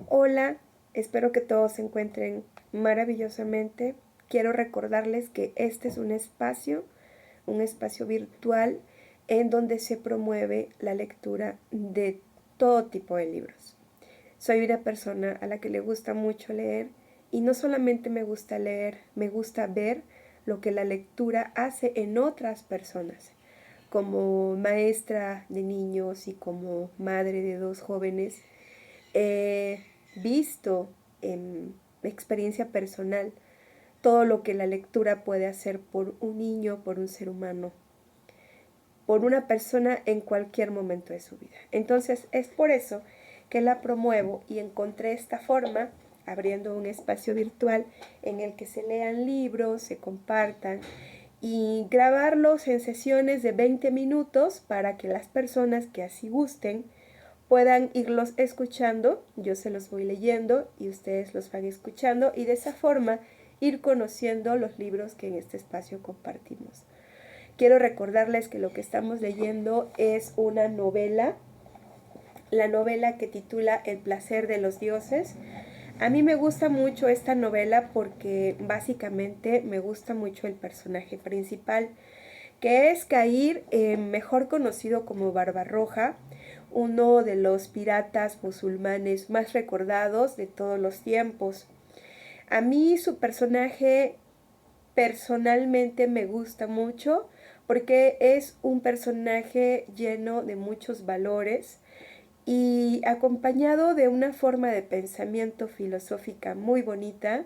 Hola, espero que todos se encuentren maravillosamente. Quiero recordarles que este es un espacio virtual en donde se promueve la lectura de todo tipo de libros. Soy una persona a la que le gusta mucho leer y no solamente me gusta leer, me gusta ver lo que la lectura hace en otras personas. Como maestra de niños y como madre de dos jóvenes, he visto en experiencia personal todo lo que la lectura puede hacer por un niño, por un ser humano, por una persona en cualquier momento de su vida. Entonces es por eso que la promuevo y encontré esta forma abriendo un espacio virtual en el que se lean libros, se compartan y grabarlos en sesiones de 20 minutos para que las personas que así gusten puedan irlos escuchando, yo se los voy leyendo y ustedes los van escuchando y de esa forma ir conociendo los libros que en este espacio compartimos. Quiero recordarles que lo que estamos leyendo es una novela, la novela que titula El placer de los dioses. A mí me gusta mucho esta novela porque básicamente me gusta mucho el personaje principal, que es Cair, mejor conocido como Barbarroja, uno de los piratas musulmanes más recordados de todos los tiempos. A mí su personaje personalmente me gusta mucho porque es un personaje lleno de muchos valores y acompañado de una forma de pensamiento filosófica muy bonita.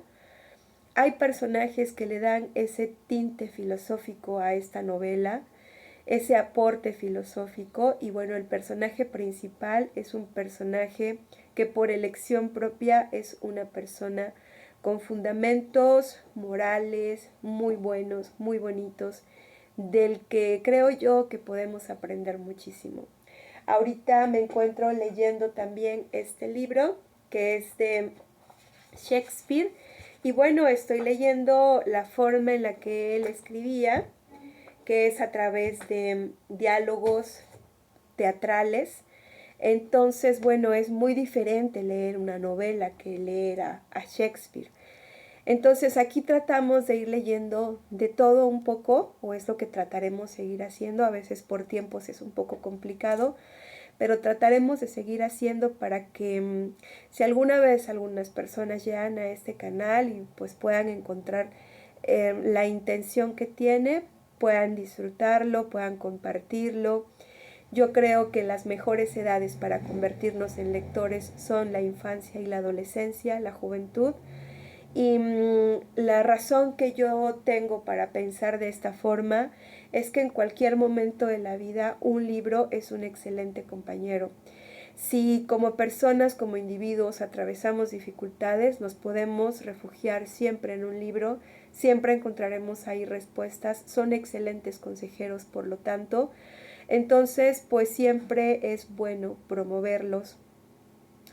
Hay personajes que le dan ese tinte filosófico a esta novela, ese aporte filosófico, y bueno, el personaje principal es un personaje que por elección propia es una persona con fundamentos morales muy buenos, muy bonitos, del que creo yo que podemos aprender muchísimo. Ahorita me encuentro leyendo también este libro que es de Shakespeare y bueno, estoy leyendo la forma en la que él escribía, que es a través de diálogos teatrales. Entonces, bueno, es muy diferente leer una novela que leer a Shakespeare. Entonces, aquí tratamos de ir leyendo de todo un poco, o es lo que trataremos de seguir haciendo. A veces por tiempos es un poco complicado, pero trataremos de seguir haciendo para que si alguna vez algunas personas llegan a este canal y pues puedan encontrar la intención que tiene, puedan disfrutarlo, puedan compartirlo. Yo creo que las mejores edades para convertirnos en lectores son la infancia y la adolescencia, la juventud. Y la razón que yo tengo para pensar de esta forma es que en cualquier momento de la vida un libro es un excelente compañero. Si como personas, como individuos atravesamos dificultades, nos podemos refugiar siempre en un libro, siempre encontraremos ahí respuestas, son excelentes consejeros, por lo tanto. Entonces, pues siempre es bueno promoverlos,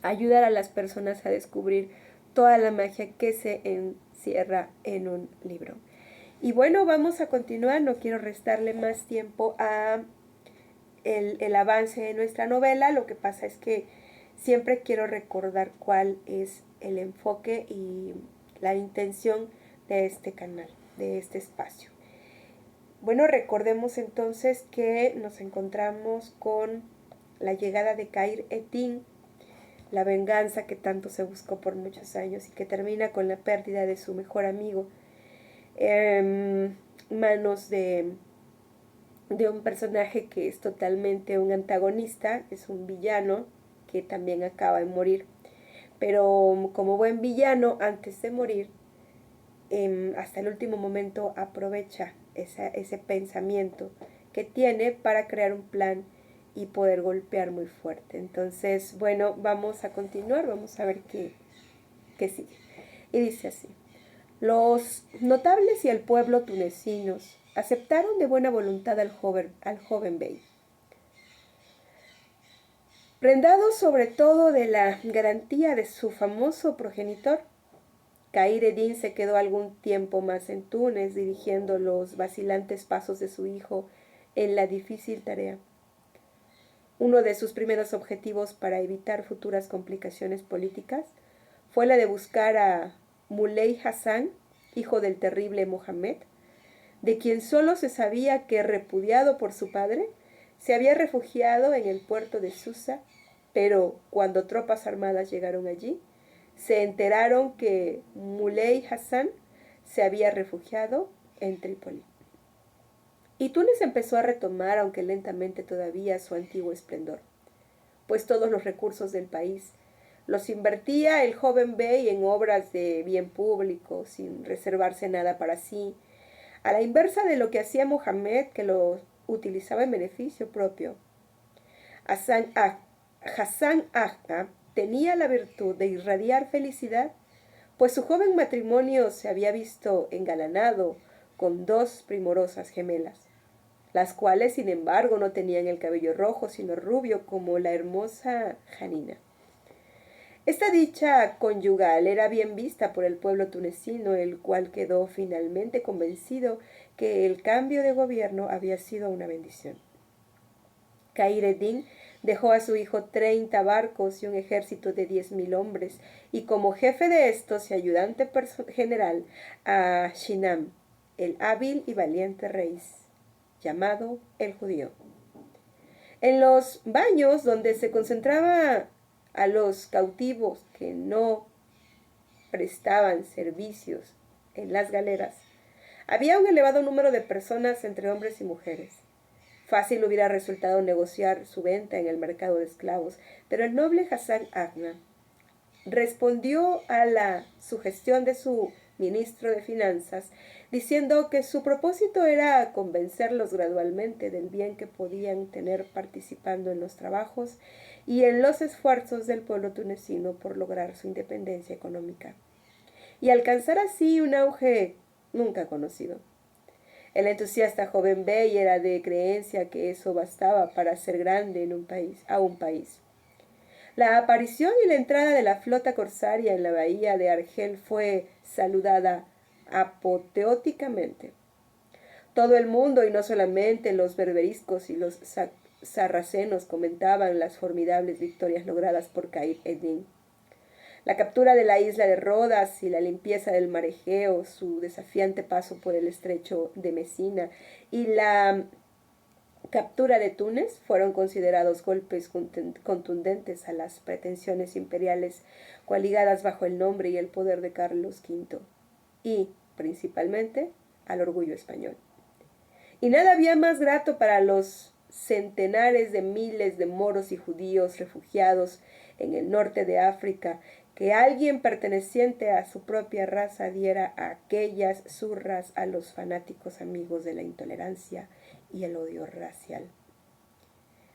ayudar a las personas a descubrir toda la magia que se encierra en un libro. Y bueno, vamos a continuar, no quiero restarle más tiempo a el avance de nuestra novela, lo que pasa es que siempre quiero recordar cuál es el enfoque y la intención de este canal, de este espacio. Bueno, recordemos entonces que nos encontramos con la llegada de Cair Etín, la venganza que tanto se buscó por muchos años y que termina con la pérdida de su mejor amigo, manos de un personaje que es totalmente un antagonista, es un villano que también acaba de morir. Pero como buen villano, antes de morir, hasta el último momento aprovecha ese pensamiento que tiene para crear un plan y poder golpear muy fuerte. Entonces, bueno, vamos a continuar, vamos a ver qué sigue. Y dice así: los notables y el pueblo tunecinos aceptaron de buena voluntad al joven bey. Prendado sobre todo de la garantía de su famoso progenitor, Cair Eddin se quedó algún tiempo más en Túnez dirigiendo los vacilantes pasos de su hijo en la difícil tarea. Uno de sus primeros objetivos para evitar futuras complicaciones políticas fue la de buscar a Muley Hassan, hijo del terrible Mohammed, de quien solo se sabía que, repudiado por su padre, se había refugiado en el puerto de Susa, pero cuando tropas armadas llegaron allí, se enteraron que Muley Hassan se había refugiado en Trípoli. Y Túnez empezó a retomar, aunque lentamente todavía, su antiguo esplendor, pues todos los recursos del país los invertía el joven bey en obras de bien público, sin reservarse nada para sí, a la inversa de lo que hacía Mohammed, que lo utilizaba en beneficio propio. Hassan Agha tenía la virtud de irradiar felicidad, pues su joven matrimonio se había visto engalanado con dos primorosas gemelas, las cuales, sin embargo, no tenían el cabello rojo, sino rubio, como la hermosa Janina. Esta dicha conyugal era bien vista por el pueblo tunecino, el cual quedó finalmente convencido que el cambio de gobierno había sido una bendición. Khayr ed-Din dejó a su hijo 30 barcos y un ejército de 10.000 hombres, y como jefe de estos y ayudante general a Shinam, el hábil y valiente rey, llamado el Judío. En los baños donde se concentraba a los cautivos que no prestaban servicios en las galeras, había un elevado número de personas entre hombres y mujeres. Fácil hubiera resultado negociar su venta en el mercado de esclavos, pero el noble Hassan Agha respondió a la sugestión de su ministro de Finanzas, diciendo que su propósito era convencerlos gradualmente del bien que podían tener participando en los trabajos y en los esfuerzos del pueblo tunecino por lograr su independencia económica, y alcanzar así un auge nunca conocido. El entusiasta joven bey era de creencia que eso bastaba para hacer grande en un país. La aparición y la entrada de la flota corsaria en la bahía de Argel fue saludada apoteóticamente. Todo el mundo, y no solamente los berberiscos y los sarracenos, comentaban las formidables victorias logradas por Khayr ed-Din. La captura de la isla de Rodas y la limpieza del mar Egeo, su desafiante paso por el estrecho de Mesina y la captura de Túnez fueron considerados golpes contundentes a las pretensiones imperiales coaligadas bajo el nombre y el poder de Carlos V y, principalmente, al orgullo español. Y nada había más grato para los centenares de miles de moros y judíos refugiados en el norte de África que alguien perteneciente a su propia raza diera aquellas zurras a los fanáticos amigos de la intolerancia y el odio racial.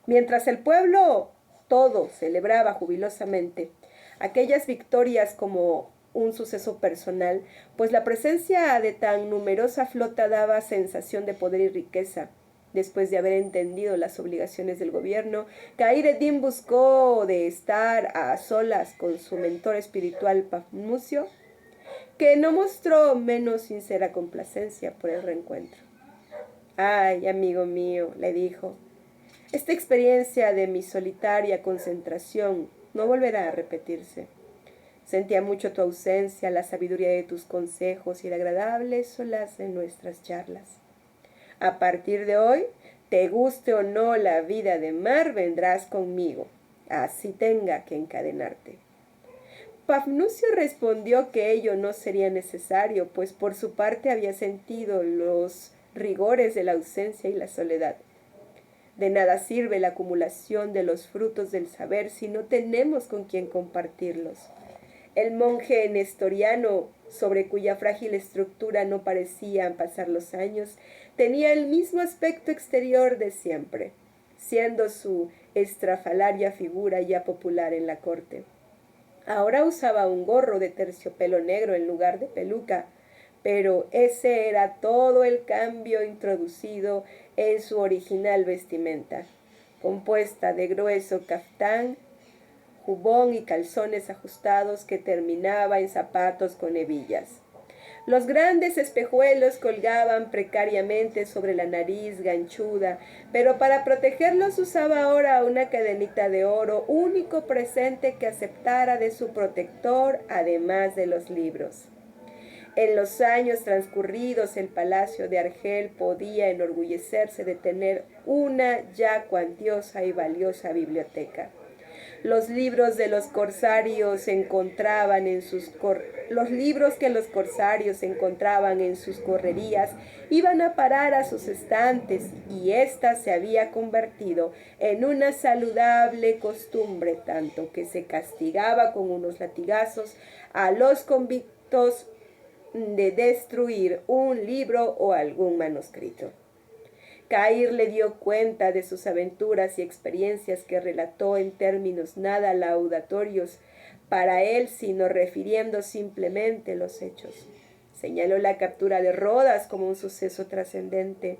Mientras el pueblo todo celebraba jubilosamente aquellas victorias como un suceso personal, pues la presencia de tan numerosa flota daba sensación de poder y riqueza. Después de haber entendido las obligaciones del gobierno, Khayr ed-Din buscó de estar a solas con su mentor espiritual Pafnucio, que no mostró menos sincera complacencia por el reencuentro. «Ay, amigo mío», le dijo, «esta experiencia de mi solitaria concentración no volverá a repetirse. Sentía mucho tu ausencia, la sabiduría de tus consejos y el agradable solaz de nuestras charlas. A partir de hoy, te guste o no la vida de mar, vendrás conmigo, así tenga que encadenarte». Pafnucio respondió que ello no sería necesario, pues por su parte había sentido los rigores de la ausencia y la soledad. De nada sirve la acumulación de los frutos del saber si no tenemos con quien compartirlos. El monje nestoriano, sobre cuya frágil estructura no parecían pasar los años, tenía el mismo aspecto exterior de siempre, siendo su estrafalaria figura ya popular en la corte. Ahora usaba un gorro de terciopelo negro en lugar de peluca, pero ese era todo el cambio introducido en su original vestimenta, compuesta de grueso caftán, jubón y calzones ajustados que terminaba en zapatos con hebillas. Los grandes espejuelos colgaban precariamente sobre la nariz ganchuda, pero para protegerlos usaba ahora una cadenita de oro, único presente que aceptara de su protector, además de los libros. En los años transcurridos, el Palacio de Argel podía enorgullecerse de tener una ya cuantiosa y valiosa biblioteca. Los libros que los corsarios encontraban en sus correrías iban a parar a sus estantes, y ésta se había convertido en una saludable costumbre, tanto que se castigaba con unos latigazos a los convictos de destruir un libro o algún manuscrito. Cair le dio cuenta de sus aventuras y experiencias que relató en términos nada laudatorios para él, sino refiriendo simplemente los hechos. Señaló la captura de Rodas como un suceso trascendente.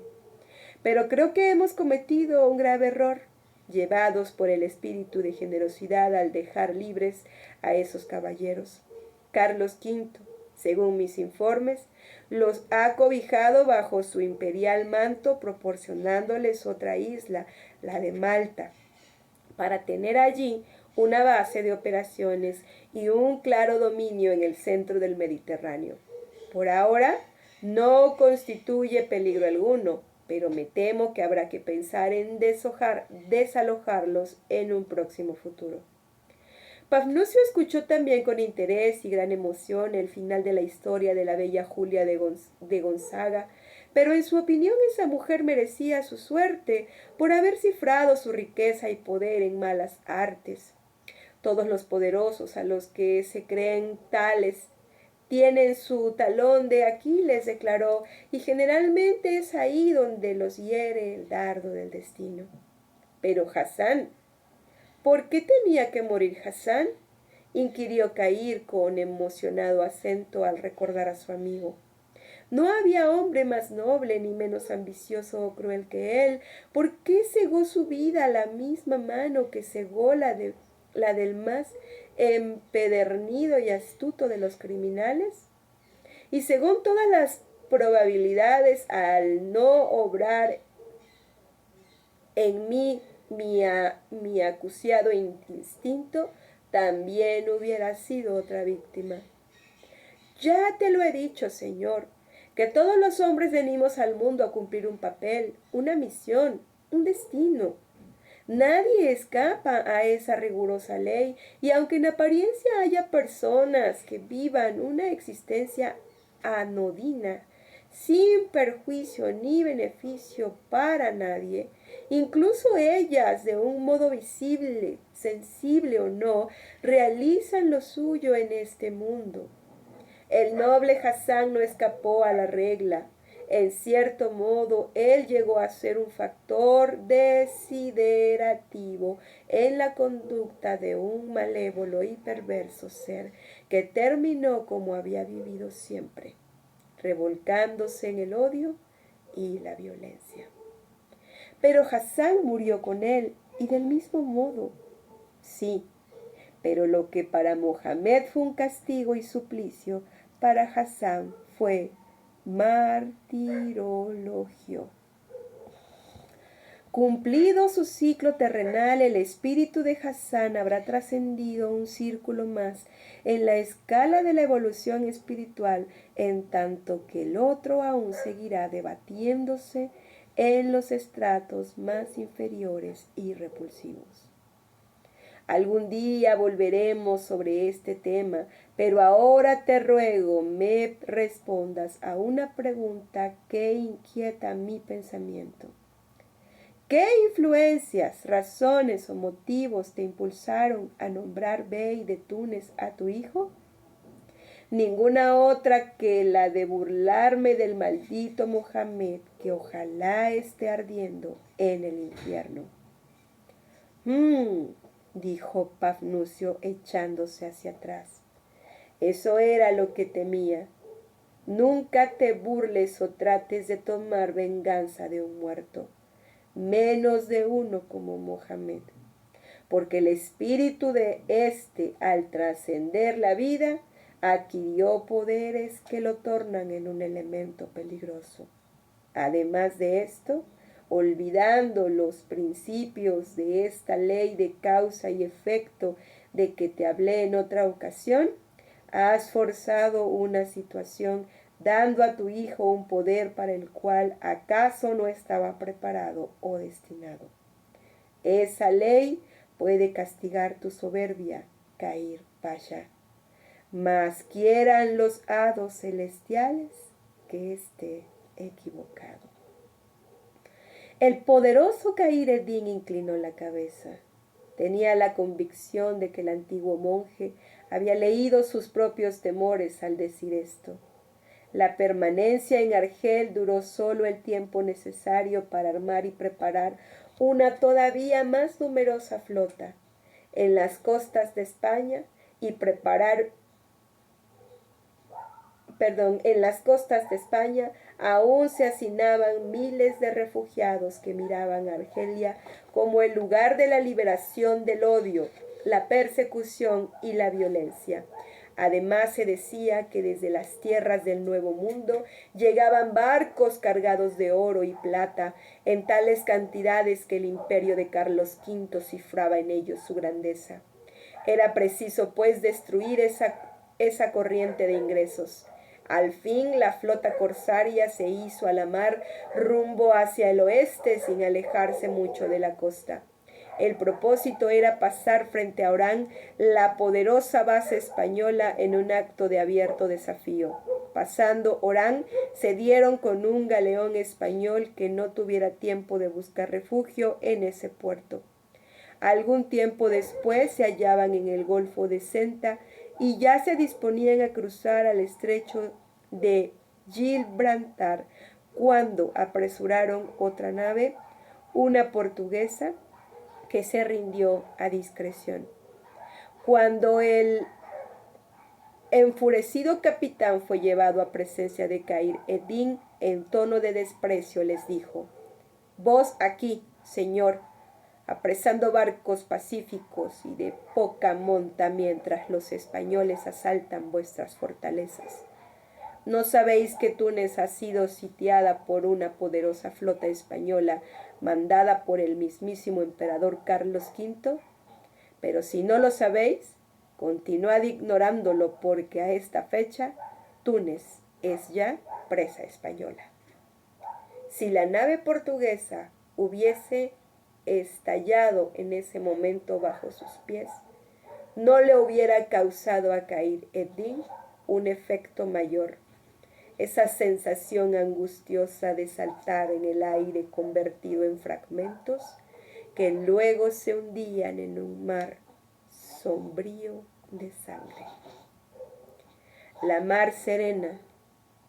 Pero creo que hemos cometido un grave error, llevados por el espíritu de generosidad al dejar libres a esos caballeros. Carlos V, según mis informes, los ha cobijado bajo su imperial manto, proporcionándoles otra isla, la de Malta, para tener allí una base de operaciones y un claro dominio en el centro del Mediterráneo. Por ahora no constituye peligro alguno, pero me temo que habrá que pensar en desalojarlos en un próximo futuro. Pafnucio escuchó también con interés y gran emoción el final de la historia de la bella Julia de Gonzaga, pero en su opinión esa mujer merecía su suerte por haber cifrado su riqueza y poder en malas artes. Todos los poderosos a los que se creen tales tienen su talón de Aquiles, declaró, y generalmente es ahí donde los hiere el dardo del destino. Pero Hassan, ¿por qué tenía que morir Hassan?, inquirió Cair con emocionado acento al recordar a su amigo. No había hombre más noble ni menos ambicioso o cruel que él. ¿Por qué cegó su vida a la misma mano que cegó la del más empedernido y astuto de los criminales? Y según todas las probabilidades, al no obrar en mí mi acuciado instinto, también hubiera sido otra víctima. Ya te lo he dicho, Señor, que todos los hombres venimos al mundo a cumplir un papel, una misión, un destino. Nadie escapa a esa rigurosa ley, y aunque en apariencia haya personas que vivan una existencia anodina, sin perjuicio ni beneficio para nadie, incluso ellas, de un modo visible, sensible o no, realizan lo suyo en este mundo. El noble Hassan no escapó a la regla. En cierto modo, él llegó a ser un factor desiderativo en la conducta de un malévolo y perverso ser que terminó como había vivido siempre, revolcándose en el odio y la violencia. Pero Hassan murió con él, y del mismo modo. Sí, pero lo que para Mohammed fue un castigo y suplicio, para Hassan fue martirologio. Cumplido su ciclo terrenal, el espíritu de Hassan habrá trascendido un círculo más en la escala de la evolución espiritual, en tanto que el otro aún seguirá debatiéndose en los estratos más inferiores y repulsivos. Algún día volveremos sobre este tema, pero ahora te ruego me respondas a una pregunta que inquieta mi pensamiento. ¿Qué influencias, razones o motivos te impulsaron a nombrar bey de Túnez a tu hijo? Ninguna otra que la de burlarme del maldito Mohammed, que ojalá esté ardiendo en el infierno. Dijo Pafnucio echándose hacia atrás. Eso era lo que temía. Nunca te burles o trates de tomar venganza de un muerto, menos de uno como Mohammed, porque el espíritu de éste, al trascender la vida, adquirió poderes que lo tornan en un elemento peligroso. Además de esto, olvidando los principios de esta ley de causa y efecto de que te hablé en otra ocasión, has forzado una situación dando a tu hijo un poder para el cual acaso no estaba preparado o destinado. Esa ley puede castigar tu soberbia, Kair Pasha. Mas quieran los hados celestiales que esté equivocado. El poderoso Kair Eddin inclinó la cabeza. Tenía la convicción de que el antiguo monje había leído sus propios temores al decir esto. La permanencia en Argel duró solo el tiempo necesario para armar y preparar una todavía más numerosa flota en las costas de España en las costas de España aún se hacinaban miles de refugiados que miraban a Argelia como el lugar de la liberación del odio, la persecución y la violencia. Además se decía que desde las tierras del Nuevo Mundo llegaban barcos cargados de oro y plata en tales cantidades que el imperio de Carlos V cifraba en ellos su grandeza. Era preciso, pues, destruir esa corriente de ingresos. Al fin la flota corsaria se hizo a la mar rumbo hacia el oeste sin alejarse mucho de la costa. El propósito era pasar frente a Orán, la poderosa base española, en un acto de abierto desafío. Pasando Orán, se dieron con un galeón español que no tuviera tiempo de buscar refugio en ese puerto. Algún tiempo después se hallaban en el Golfo de Ceuta y ya se disponían a cruzar al estrecho de Gibraltar cuando apresuraron otra nave, una portuguesa, que se rindió a discreción. Cuando el enfurecido capitán fue llevado a presencia de Kair Eddin, en tono de desprecio les dijo: «Vos aquí, señor, apresando barcos pacíficos y de poca monta mientras los españoles asaltan vuestras fortalezas. ¿No sabéis que Túnez ha sido sitiada por una poderosa flota española mandada por el mismísimo emperador Carlos V? Pero si no lo sabéis, continuad ignorándolo, porque a esta fecha Túnez es ya presa española». Si la nave portuguesa hubiese estallado en ese momento bajo sus pies, no le hubiera causado a Kair Eddin un efecto mayor. Esa sensación angustiosa de saltar en el aire convertido en fragmentos que luego se hundían en un mar sombrío de sangre. La mar serena,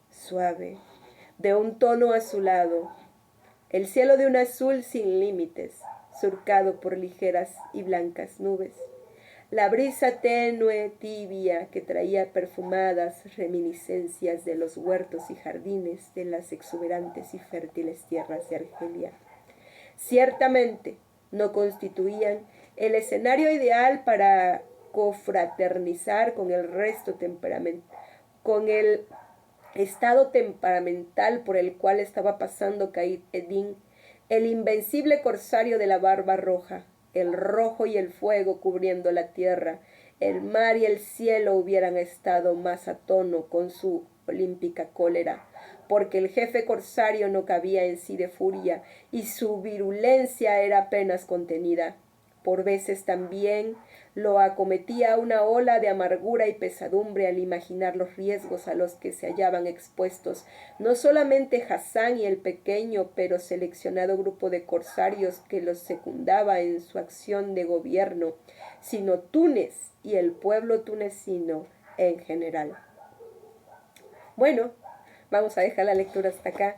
suave, de un tono azulado, el cielo de un azul sin límites, surcado por ligeras y blancas nubes, la brisa tenue, tibia, que traía perfumadas reminiscencias de los huertos y jardines de las exuberantes y fértiles tierras de Argelia. Ciertamente no constituían el escenario ideal para confraternizar con el estado temperamental por el cual estaba pasando Kair Eddin, el invencible corsario de la barba roja. El rojo y el fuego cubriendo la tierra, el mar y el cielo hubieran estado más a tono con su olímpica cólera, porque el jefe corsario no cabía en sí de furia y su virulencia era apenas contenida. Por veces también lo acometía una ola de amargura y pesadumbre al imaginar los riesgos a los que se hallaban expuestos no solamente Hassan y el pequeño pero seleccionado grupo de corsarios que los secundaba en su acción de gobierno, sino Túnez y el pueblo tunecino en general. Bueno, vamos a dejar la lectura hasta acá.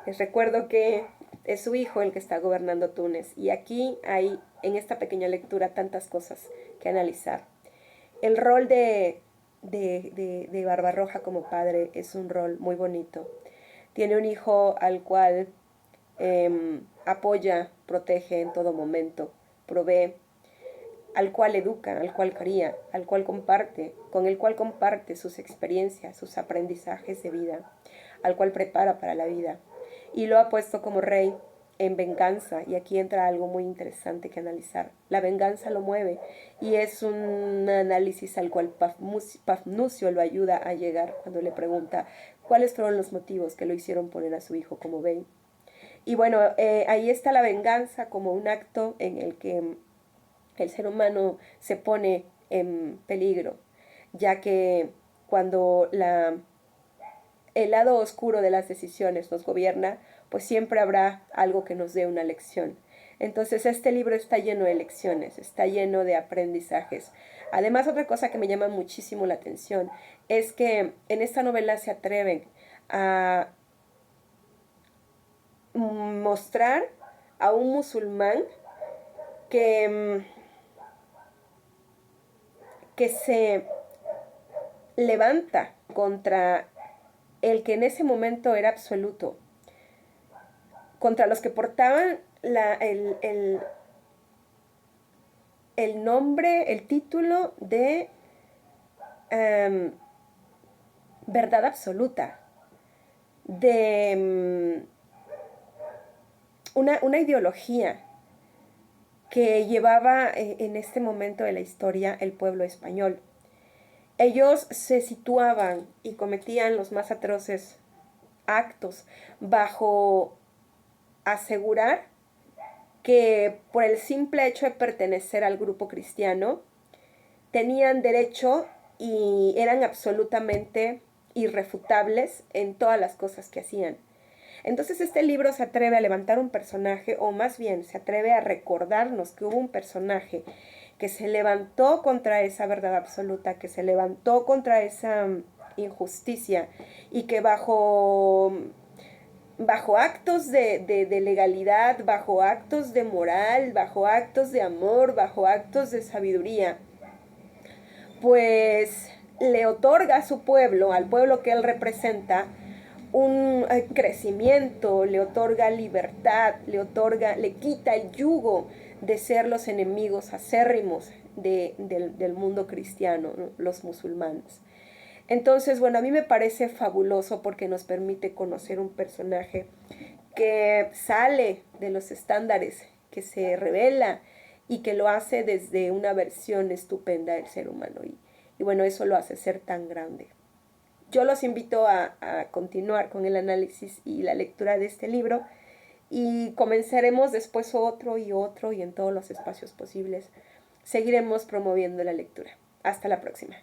Les recuerdo que es su hijo el que está gobernando Túnez. Y aquí hay, en esta pequeña lectura, tantas cosas que analizar. El rol de Barbarroja como padre es un rol muy bonito. Tiene un hijo al cual apoya, protege en todo momento, provee. al cual educa, al cual cría, al cual comparte, con el cual comparte sus experiencias, sus aprendizajes de vida, al cual prepara para la vida. Y lo ha puesto como rey en venganza, y aquí entra algo muy interesante que analizar. La venganza lo mueve, y es un análisis al cual Pafnucio lo ayuda a llegar cuando le pregunta cuáles fueron los motivos que lo hicieron poner a su hijo como rey. Y bueno, ahí está la venganza como un acto en el que el ser humano se pone en peligro, ya que cuando el lado oscuro de las decisiones nos gobierna, pues siempre habrá algo que nos dé una lección. Entonces este libro está lleno de lecciones, está lleno de aprendizajes. Además, otra cosa que me llama muchísimo la atención es que en esta novela se atreven a mostrar a un musulmán que se levanta contra el que en ese momento era absoluto, contra los que portaban el nombre, el título de verdad absoluta, de una ideología que llevaba en este momento de la historia el pueblo español. Ellos se situaban y cometían los más atroces actos bajo asegurar que por el simple hecho de pertenecer al grupo cristiano tenían derecho y eran absolutamente irrefutables en todas las cosas que hacían. Entonces este libro se atreve a levantar un personaje, o más bien se atreve a recordarnos que hubo un personaje que se levantó contra esa verdad absoluta, que se levantó contra esa injusticia, y que bajo actos de legalidad, bajo actos de moral, bajo actos de amor, bajo actos de sabiduría, pues le otorga a su pueblo, al pueblo que él representa, un crecimiento, le otorga libertad, le quita el yugo de ser los enemigos acérrimos del mundo cristiano, ¿no? Los musulmanes. Entonces, bueno, a mí me parece fabuloso porque nos permite conocer un personaje que sale de los estándares, que se revela y que lo hace desde una versión estupenda del ser humano. Y bueno, eso lo hace ser tan grande. Yo los invito a continuar con el análisis y la lectura de este libro, y comenzaremos después otro y en todos los espacios posibles. Seguiremos promoviendo la lectura. Hasta la próxima.